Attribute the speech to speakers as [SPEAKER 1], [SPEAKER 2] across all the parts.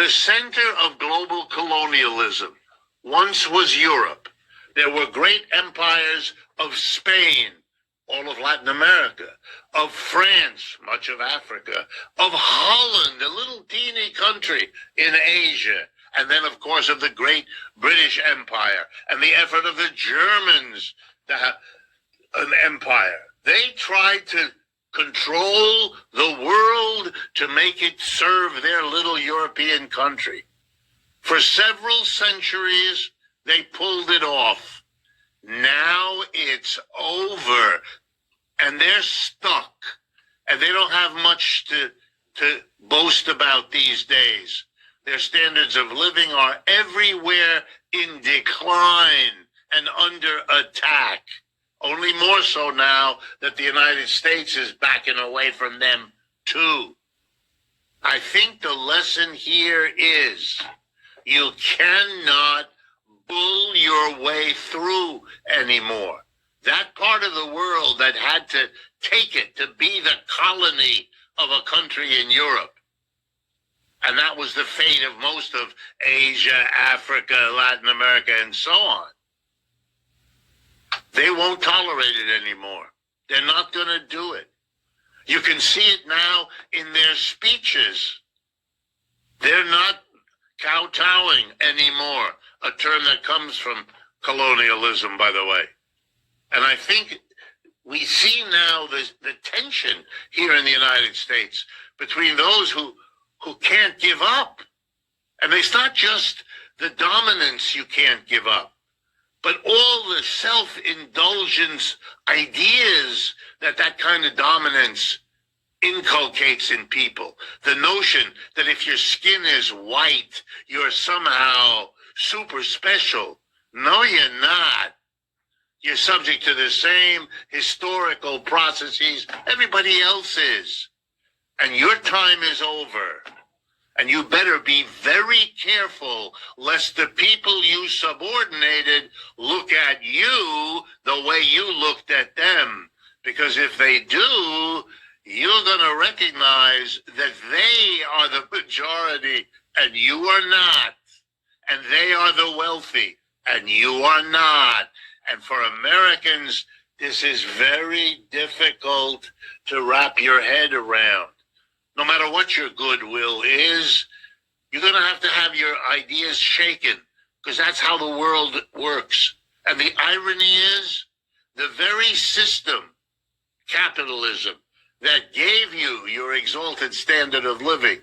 [SPEAKER 1] The center of global colonialism once was Europe. There were great empires of Spain, all of Latin America, of France, much of Africa, of Holland, a little teeny country in Asia, and then, of course, of the great British Empire and the effort of the Germans to have an empire. They tried to control the world to make it serve their little European country. For several centuries, they pulled it off. Now it's over, and they're stuck, and they don't have much to boast about these days. Their standards of living are everywhere in decline and under attack. Only more so now that the United States is backing away from them, too. I think the lesson here is you cannot bull your way through anymore. That part of the world that had to take it to be the colony of a country in Europe, and that was the fate of most of Asia, Africa, Latin America, and so on. They won't tolerate it anymore. They're not going to do it. You can see it now in their speeches. They're not kowtowing anymore, a term that comes from colonialism, by the way. And I think we see now the tension here in the United States between those who can't give up. And it's not just the dominance you can't give up, but all the self-indulgence ideas that kind of dominance inculcates in people. The notion that if your skin is white, you're somehow super special. No, you're not. You're subject to the same historical processes everybody else is. And your time is over. And you better be very careful lest the people you subordinated look at you the way you looked at them. Because if they do, you're going to recognize that they are the majority and you are not. And they are the wealthy and you are not. And for Americans, this is very difficult to wrap your head around. No matter what your goodwill is, you're going to have your ideas shaken, because that's how the world works. And the irony is, the very system, capitalism, that gave you your exalted standard of living,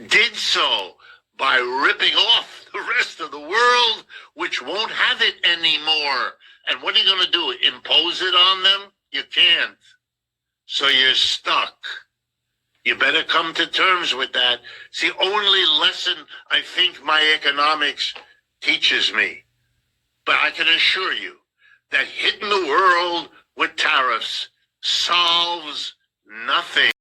[SPEAKER 1] did so by ripping off the rest of the world, which won't have it anymore. And what are you going to do? Impose it on them? You can't. So you're stuck. You better come to terms with that. It's the only lesson I think my economics teaches me. But I can assure you that hitting the world with tariffs solves nothing.